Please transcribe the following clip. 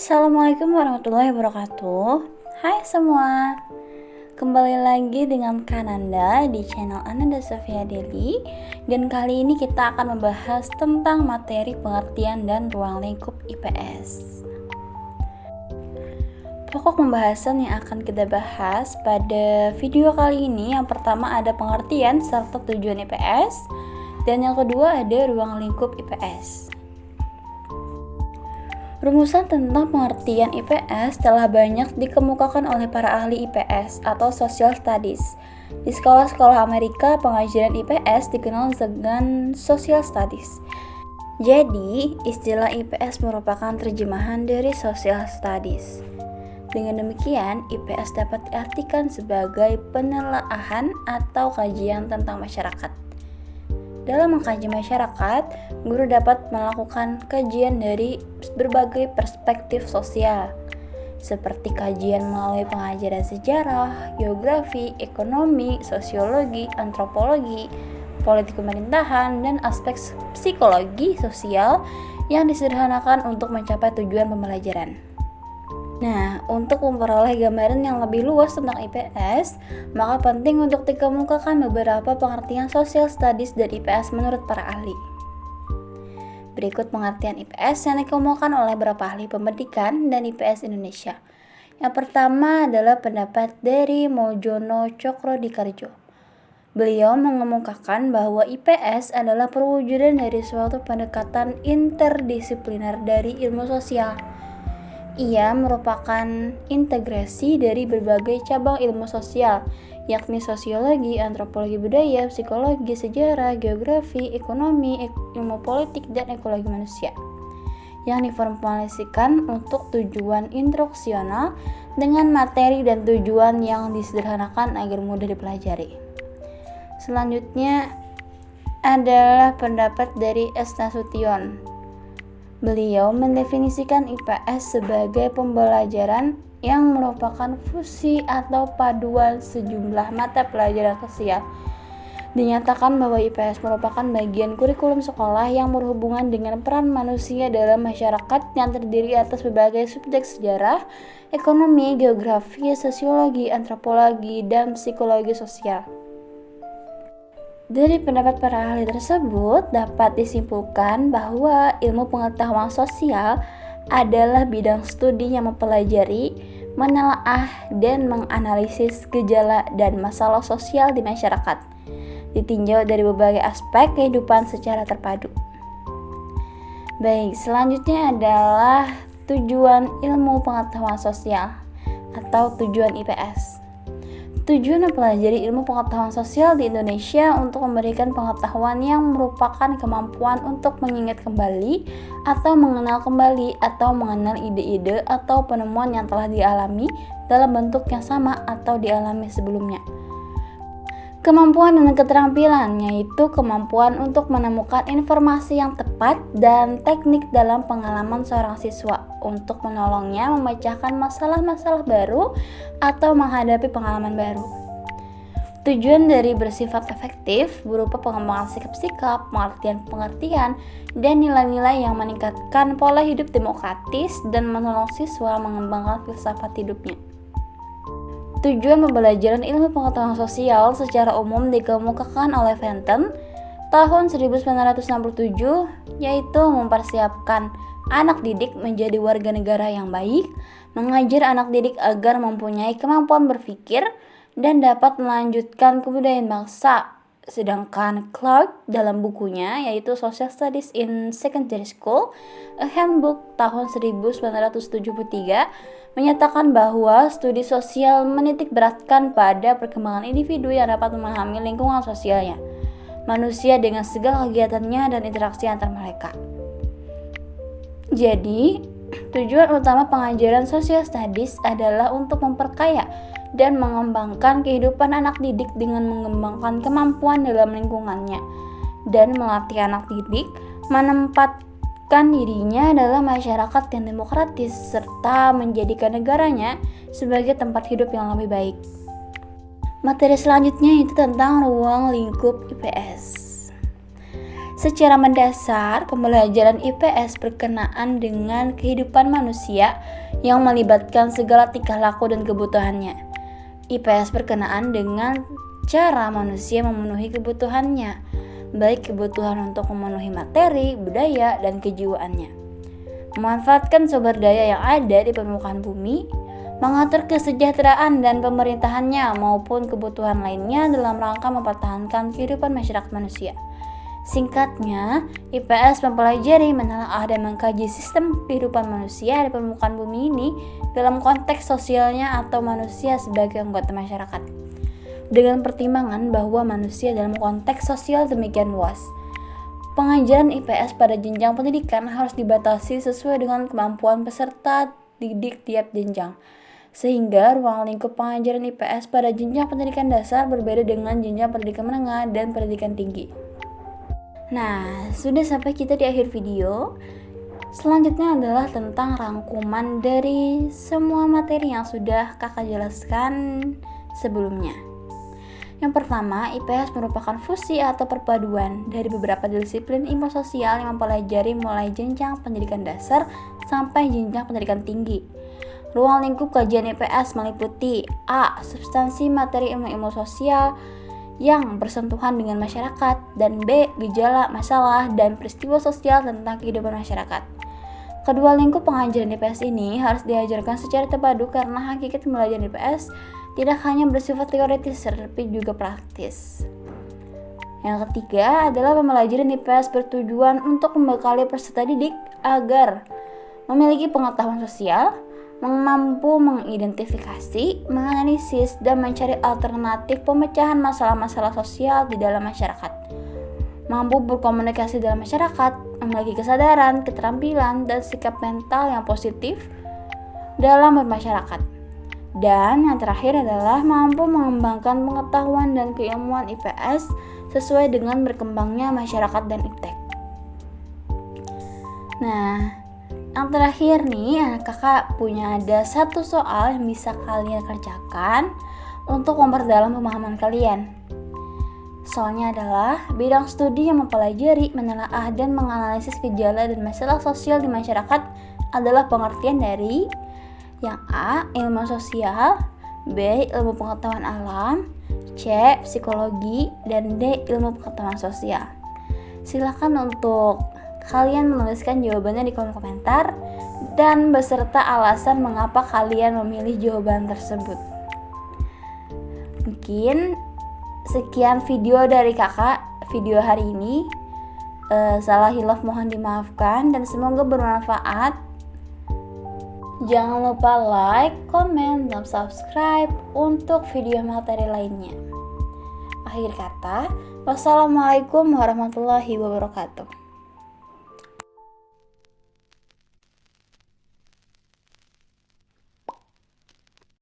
Assalamualaikum warahmatullahi wabarakatuh. Hai semua, kembali lagi dengan Kananda di channel Ananda Sofia Deli. Dan kali ini kita akan membahas tentang materi pengertian dan ruang lingkup IPS. Pokok pembahasan yang akan kita bahas pada video kali ini, yang pertama ada pengertian serta tujuan IPS, dan yang kedua ada ruang lingkup IPS. Rumusan tentang pengertian IPS telah banyak dikemukakan oleh para ahli IPS atau Social Studies. Di sekolah-sekolah Amerika, pengajaran IPS dikenal dengan Social Studies. Jadi, istilah IPS merupakan terjemahan dari Social Studies. Dengan demikian, IPS dapat diartikan sebagai penelaahan atau kajian tentang masyarakat. Dalam mengkaji masyarakat, guru dapat melakukan kajian dari berbagai perspektif sosial, seperti kajian melalui pengajaran sejarah, geografi, ekonomi, sosiologi, antropologi, politik pemerintahan, dan aspek psikologi sosial yang disederhanakan untuk mencapai tujuan pembelajaran. Nah, untuk memperoleh gambaran yang lebih luas tentang IPS, maka penting untuk dikemukakan beberapa pengertian Social Studies dan IPS menurut para ahli. Berikut pengertian IPS yang dikemukakan oleh beberapa ahli pendidikan dan IPS Indonesia. Yang pertama adalah pendapat dari Mojono Cokrodikardjo. Beliau mengemukakan bahwa IPS adalah perwujudan dari suatu pendekatan interdisipliner dari ilmu sosial. Ia merupakan integrasi dari berbagai cabang ilmu sosial, yakni sosiologi, antropologi budaya, psikologi, sejarah, geografi, ekonomi, ilmu politik, dan ekologi manusia, yang diformulasikan untuk tujuan instruksional dengan materi dan tujuan yang disederhanakan agar mudah dipelajari. Selanjutnya adalah pendapat dari S. Nasution. Beliau mendefinisikan IPS sebagai pembelajaran yang merupakan fusi atau paduan sejumlah mata pelajaran sosial. Dinyatakan bahwa IPS merupakan bagian kurikulum sekolah yang berhubungan dengan peran manusia dalam masyarakat yang terdiri atas berbagai subjek sejarah, ekonomi, geografi, sosiologi, antropologi, dan psikologi sosial. Dari pendapat para ahli tersebut, dapat disimpulkan bahwa ilmu pengetahuan sosial adalah bidang studi yang mempelajari, menelaah, dan menganalisis gejala dan masalah sosial di masyarakat, ditinjau dari berbagai aspek kehidupan secara terpadu. Baik, selanjutnya adalah tujuan ilmu pengetahuan sosial atau tujuan IPS. Tujuan mempelajari ilmu pengetahuan sosial di Indonesia untuk memberikan pengetahuan yang merupakan kemampuan untuk mengingat kembali atau mengenal kembali atau mengenal ide-ide atau penemuan yang telah dialami dalam bentuk yang sama atau dialami sebelumnya. Kemampuan dan keterampilan, yaitu kemampuan untuk menemukan informasi yang tepat dan teknik dalam pengalaman seorang siswa untuk menolongnya memecahkan masalah-masalah baru atau menghadapi pengalaman baru. Tujuan dari bersifat efektif berupa pengembangan sikap-sikap, pengertian, dan nilai-nilai yang meningkatkan pola hidup demokratis dan menolong siswa mengembangkan filsafat hidupnya. Tujuan pembelajaran ilmu pengetahuan sosial secara umum dikemukakan oleh Fenton tahun 1967, yaitu mempersiapkan anak didik menjadi warga negara yang baik, mengajar anak didik agar mempunyai kemampuan berpikir dan dapat melanjutkan kebudayaan bangsa. Sedangkan Clark dalam bukunya yaitu Social Studies in Secondary School, A Handbook tahun 1973 menyatakan bahwa studi sosial menitikberatkan pada perkembangan individu yang dapat memahami lingkungan sosialnya, manusia dengan segala kegiatannya dan interaksi antar mereka. Jadi, tujuan utama pengajaran Social Studies adalah untuk memperkaya dan mengembangkan kehidupan anak didik dengan mengembangkan kemampuan dalam lingkungannya dan melatih anak didik menempatkan dirinya dalam masyarakat yang demokratis serta menjadikan negaranya sebagai tempat hidup yang lebih baik. Materi selanjutnya itu tentang ruang lingkup IPS. Secara mendasar, pembelajaran IPS berkenaan dengan kehidupan manusia yang melibatkan segala tingkah laku dan kebutuhannya. IPS berkenaan dengan cara manusia memenuhi kebutuhannya, baik kebutuhan untuk memenuhi materi, budaya, dan kejiwaannya. Memanfaatkan sumber daya yang ada di permukaan bumi, mengatur kesejahteraan dan pemerintahannya maupun kebutuhan lainnya dalam rangka mempertahankan kehidupan masyarakat manusia. Singkatnya, IPS mempelajari, menelaah, dan mengkaji sistem kehidupan manusia di permukaan bumi ini dalam konteks sosialnya atau manusia sebagai anggota masyarakat, dengan pertimbangan bahwa manusia dalam konteks sosial demikian luas. Pengajaran IPS pada jenjang pendidikan harus dibatasi sesuai dengan kemampuan peserta didik tiap jenjang, sehingga ruang lingkup pengajaran IPS pada jenjang pendidikan dasar berbeda dengan jenjang pendidikan menengah dan pendidikan tinggi. Nah, sudah sampai kita di akhir video. Selanjutnya adalah tentang rangkuman dari semua materi yang sudah kakak jelaskan sebelumnya. Yang pertama, IPS merupakan fusi atau perpaduan dari beberapa disiplin ilmu sosial yang mempelajari mulai jenjang pendidikan dasar sampai jenjang pendidikan tinggi. Ruang lingkup kajian IPS meliputi A. Substansi materi ilmu-ilmu sosial yang bersentuhan dengan masyarakat, dan B. Gejala, masalah, dan peristiwa sosial tentang kehidupan masyarakat. Kedua lingkup pengajaran IPS ini harus diajarkan secara terpadu karena hakikat pembelajaran IPS tidak hanya bersifat teoritis tetapi juga praktis. Yang ketiga adalah pembelajaran IPS bertujuan untuk membekali peserta didik agar memiliki pengetahuan sosial, mampu mengidentifikasi, menganalisis, dan mencari alternatif pemecahan masalah-masalah sosial di dalam masyarakat, mampu berkomunikasi dalam masyarakat, memiliki kesadaran, keterampilan, dan sikap mental yang positif dalam bermasyarakat. Dan yang terakhir adalah mampu mengembangkan pengetahuan dan keilmuan IPS sesuai dengan berkembangnya masyarakat dan iptek. Nah, yang terakhir nih, kakak punya ada satu soal yang bisa kalian kerjakan untuk memperdalam pemahaman kalian. Soalnya adalah bidang studi yang mempelajari, menelaah, dan menganalisis gejala dan masalah sosial di masyarakat adalah pengertian dari yang A. Ilmu sosial, B. Ilmu pengetahuan alam, C. Psikologi, dan D. Ilmu pengetahuan sosial. Silakan untuk kalian menuliskan jawabannya di kolom komentar dan beserta alasan mengapa kalian memilih jawaban tersebut. Mungkin sekian video dari kakak video hari ini. Salah hilaf mohon dimaafkan dan semoga bermanfaat. Jangan lupa like, komen, dan subscribe untuk video materi lainnya. Akhir kata, wassalamualaikum warahmatullahi wabarakatuh.